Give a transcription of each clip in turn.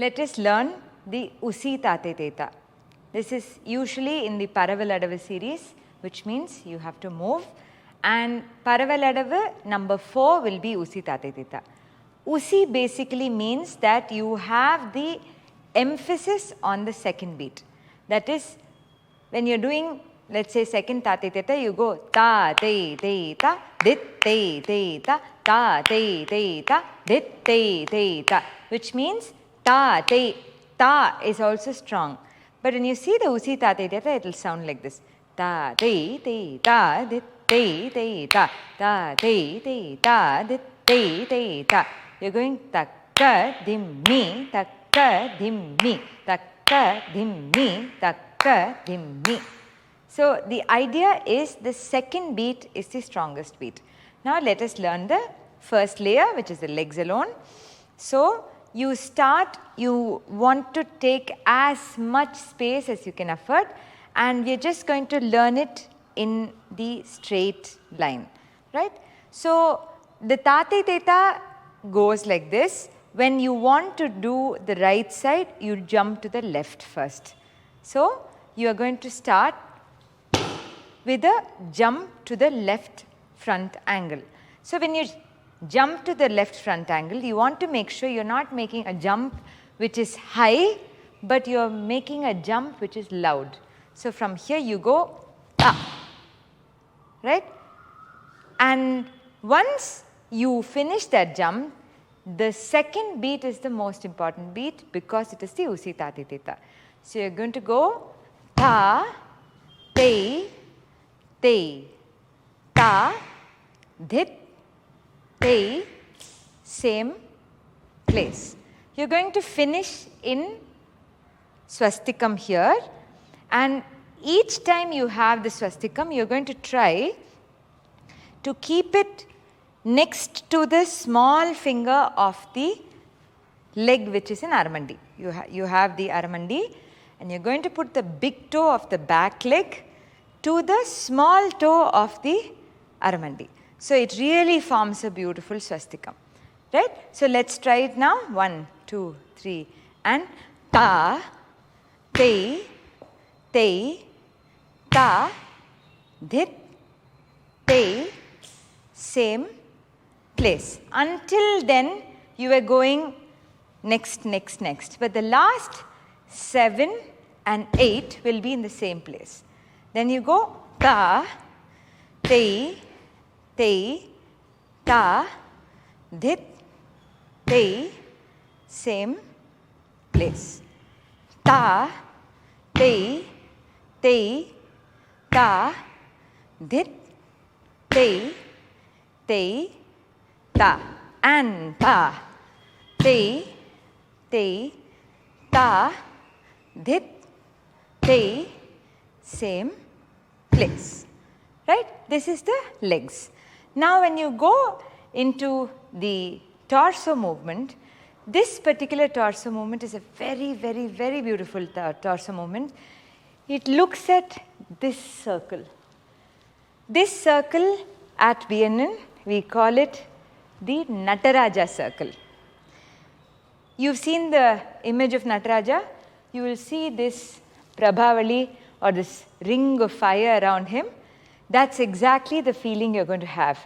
let us learn the Usi Tate Teta. This is usually in the Paraval Adavu series, which means you have to move, and Paraval Adavu number 4 will be Usi Tate Teta. Usi basically means that you have the emphasis on the second beat. That is, when you are doing, let's say, second Tate Teta, you go ta te te ta, dit te te ta, ta te te ta, dit te te ta, which means ta te ta is also strong. But when you see the Usi Tate Teta, it will sound like this: ta te te ta, dit te te ta, ta te te ta, dit te te ta. You're going takka dim mi, takka dim mi, takka dim mi, takka dim mi. So the idea is the second beat is the strongest beat. Now let us learn the first layer, which is the legs alone. So you start, you want to take as much space as you can afford, and we are just going to learn it in the straight line, right? So the Tate Teta goes like this. When you want to do the right side, you jump to the left first. So you are going to start with a jump to the left front angle. So when you jump to the left front angle, you want to make sure you are not making a jump which is high, but you are making a jump which is loud. So from here you go up, right? And once you finish that jump, the second beat is the most important beat because it is the Usi Tate Teta. So you are going to go ta, te, te, ta, dhit, te, same place. You are going to finish in swastikam here, and each time you have the swastikam, you are going to try to keep it next to the small finger of the leg which is in Aramandi. You have the Aramandi, and you are going to put the big toe of the back leg to the small toe of the Aramandi. So it really forms a beautiful swastikam, right? So let's try it now. 1, 2, 3, and ta, te, te, ta, dhit, te, same place. Until then, you are going next, next, next. But the last 7 and 8 will be in the same place. Then you go ta, te, te, ta, dhit, te, same place. Ta, te, te, ta, dhit, te, te, ta, and ta, te, te, ta, dhit, te, same place, right? This is the legs. Now when you go into the torso movement, this particular torso movement is a very, very, very beautiful torso movement. It looks at this circle. This circle at BNN, we call it the Nataraja circle. You've seen the image of Nataraja. You will see this Prabhavali or this ring of fire around him. That's exactly the feeling you're going to have,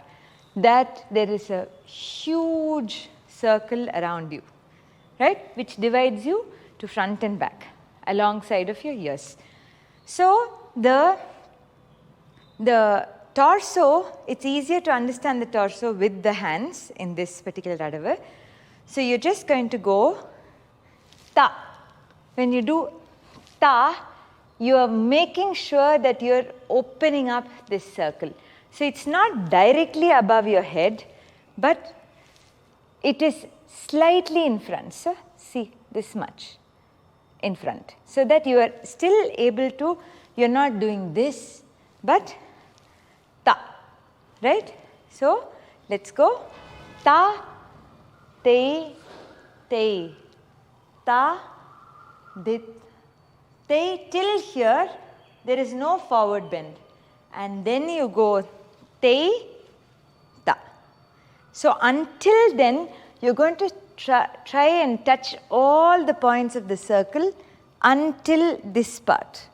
that there is a huge circle around you, right, which divides you to front and back alongside of your ears. So the torso, it's easier to understand the torso with the hands in this particular Adavu. So you're just going to go ta. When you do ta, you are making sure that you're opening up this circle. So it's not directly above your head, but it is slightly in front. So see, this much in front. So that you are still able to, you're not doing this, but ta, right? So let's go. Ta, te, te, ta, dit, te. Till here, there is no forward bend. And then you go te, ta. So until then, you're going to try and touch all the points of the circle until this part.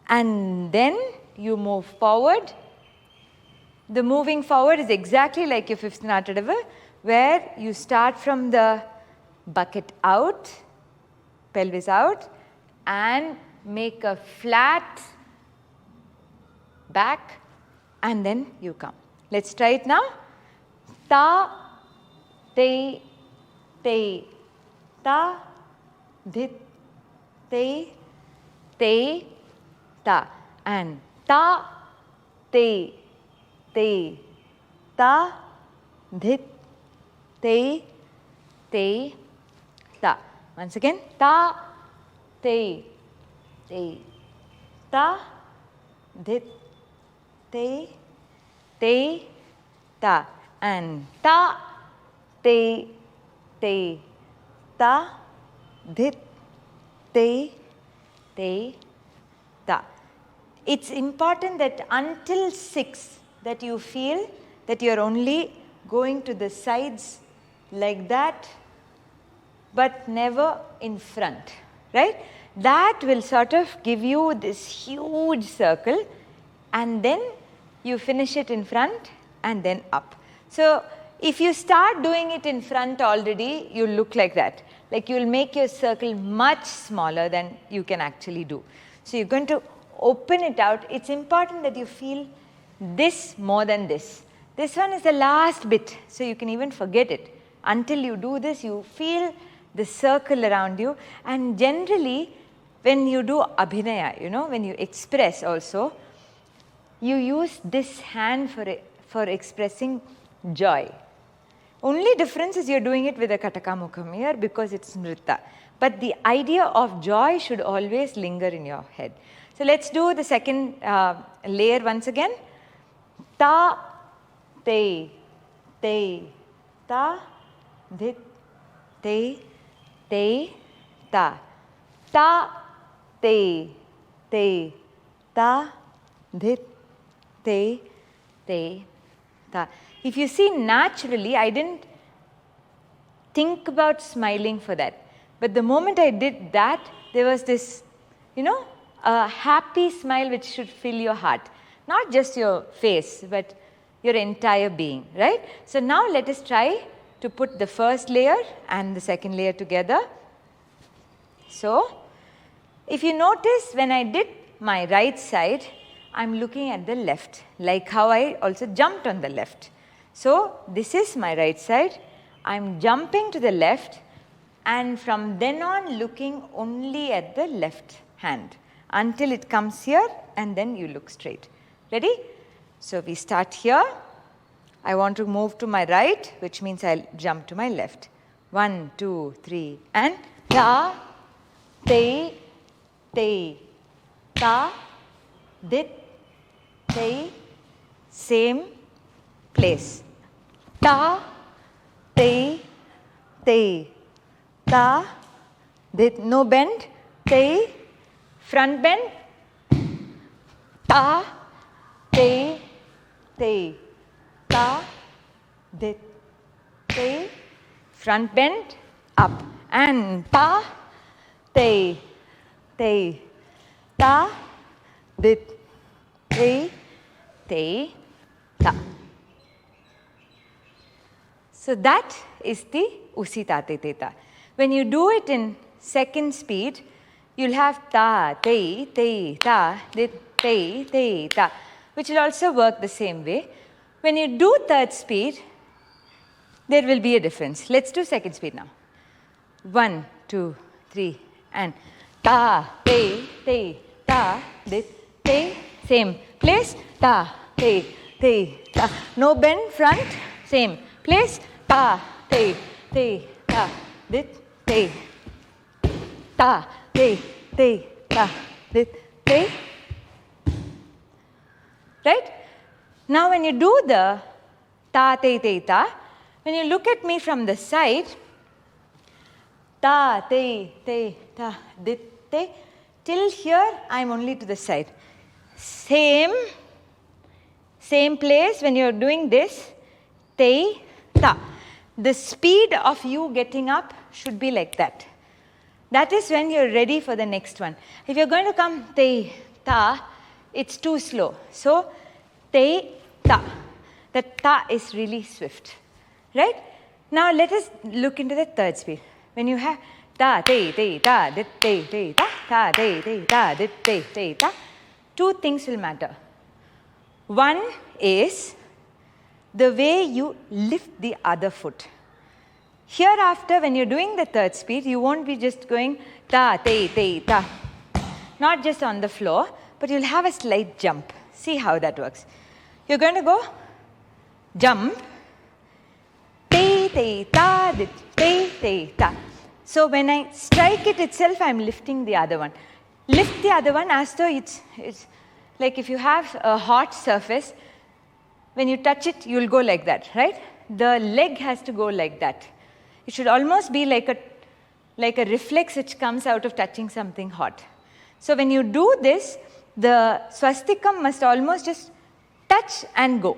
And then you move forward. The moving forward is exactly like your fifth Natadava, where you start from the bucket out, pelvis out, and make a flat back, and then you come. Let's try it now. Ta, te, te, ta, dhit, te, te, ta. And ta, te, te, ta, dhit, te, te, ta. Once again, ta, te, te, ta, dhit, te, te, ta. And ta, te, te, ta, dhit, te, te, ta. It's important that until 6 that you feel that you're only going to the sides like that, but never in front, right? That will sort of give you this huge circle, and then you finish it in front and then up. So if you start doing it in front already, you'll look like that. Like you'll make your circle much smaller than you can actually do. So you're going to open it out. It's important that you feel this more than this. This one is the last bit, so you can even forget it. Until you do this, you feel the circle around you. And generally, when you do abhinaya, you know, when you express also, you use this hand for expressing joy. Only difference is you're doing it with a kataka mukham here because it's nritta. But the idea of joy should always linger in your head. So let's do the second layer once again. Ta, te, te, ta, dhit, te, te, ta. Ta, te, te, ta, dhit, te, te, ta. If you see, naturally, I didn't think about smiling for that. But the moment I did that, there was this, you know, a happy smile which should fill your heart. Not just your face, but your entire being, right? So now let us try to put the first layer and the second layer together. So, if you notice, when I did my right side, I'm looking at the left, like how I also jumped on the left. So, this is my right side. I'm jumping to the left, and from then on looking only at the left hand until it comes here, and then you look straight. Ready? So, we start here. I want to move to my right, which means I'll jump to my left. 1, 2, 3, and ta, te, te, ta, dit, te, same place. Ta, te, te, ta, dit, no bend, te, front bend, ta, te, te, ta, dit, te, front bend, up, and ta, te, te, ta, dit, te, te, ta. So that is the Usi Tate Teta. When you do it in second speed, you'll have ta, te, te, ta, dit, te, te, ta, which will also work the same way. When you do third speed, there will be a difference. Let's do second speed now. 1, 2, 3, and ta, te, te, ta, dit, te, same place, ta, te, te, ta. No bend, front, same place, ta, te, te, ta, dit, te, ta, te, te, ta, dit, te. Right? Now when you do the ta, te, te, ta, when you look at me from the side, ta, te, te, ta, dit, te, till here I am only to the side. Same place when you are doing this, te, ta. the speed of you getting up should be like that. That is when you're ready for the next one. If you're going to come te, ta, it's too slow. So, te, ta. The ta is really swift. Right? Now, let us look into the third speed. When you have ta, te, ta, dit, te, ta, te, ta, dit, te, ta, two things will matter. One is the way you lift the other foot. Hereafter, when you're doing the third speed, you won't be just going ta, te, ta. Not just on the floor, but you'll have a slight jump. See how that works. You're going to go jump, te, ta, te, ta. So when I strike it itself, I'm lifting the other one. Lift the other one as though it's like if you have a hot surface, when you touch it, you'll go like that, right? The leg has to go like that. It should almost be like a reflex which comes out of touching something hot. So when you do this, the swastikam must almost just touch and go.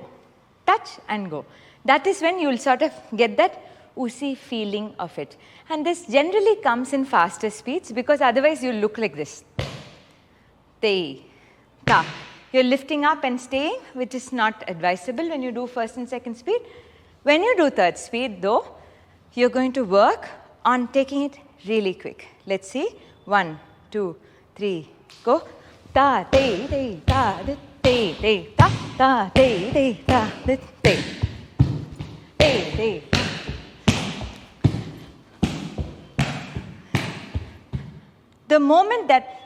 Touch and go. That is when you will sort of get that Usi feeling of it. And this generally comes in faster speeds because otherwise you'll look like this. Te, ta. You're lifting up and staying, which is not advisable when you do first and second speed. When you do third speed, though, you're going to work on taking it really quick. Let's see. 1, 2, 3, go. Ta, te, ta, te, ta, ta, te, ta, te, te. The moment that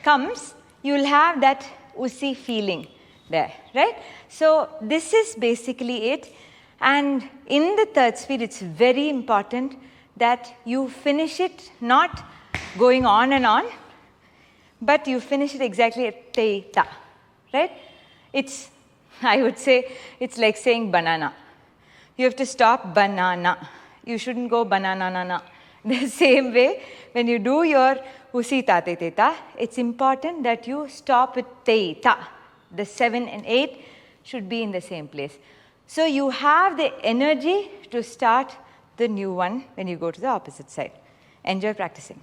comes, you will have that Usi feeling there, right? So this is basically it. And in the third speed, it's very important that you finish it not going on and on, but you finish it exactly at te, ta, right? It's, I would say, it's like saying banana. You have to stop banana. You shouldn't go banana, na, na. The same way, when you do your Usi ta, te, ta, it's important that you stop with te, ta. The 7 and 8 should be in the same place. So you have the energy to start the new one when you go to the opposite side. Enjoy practicing.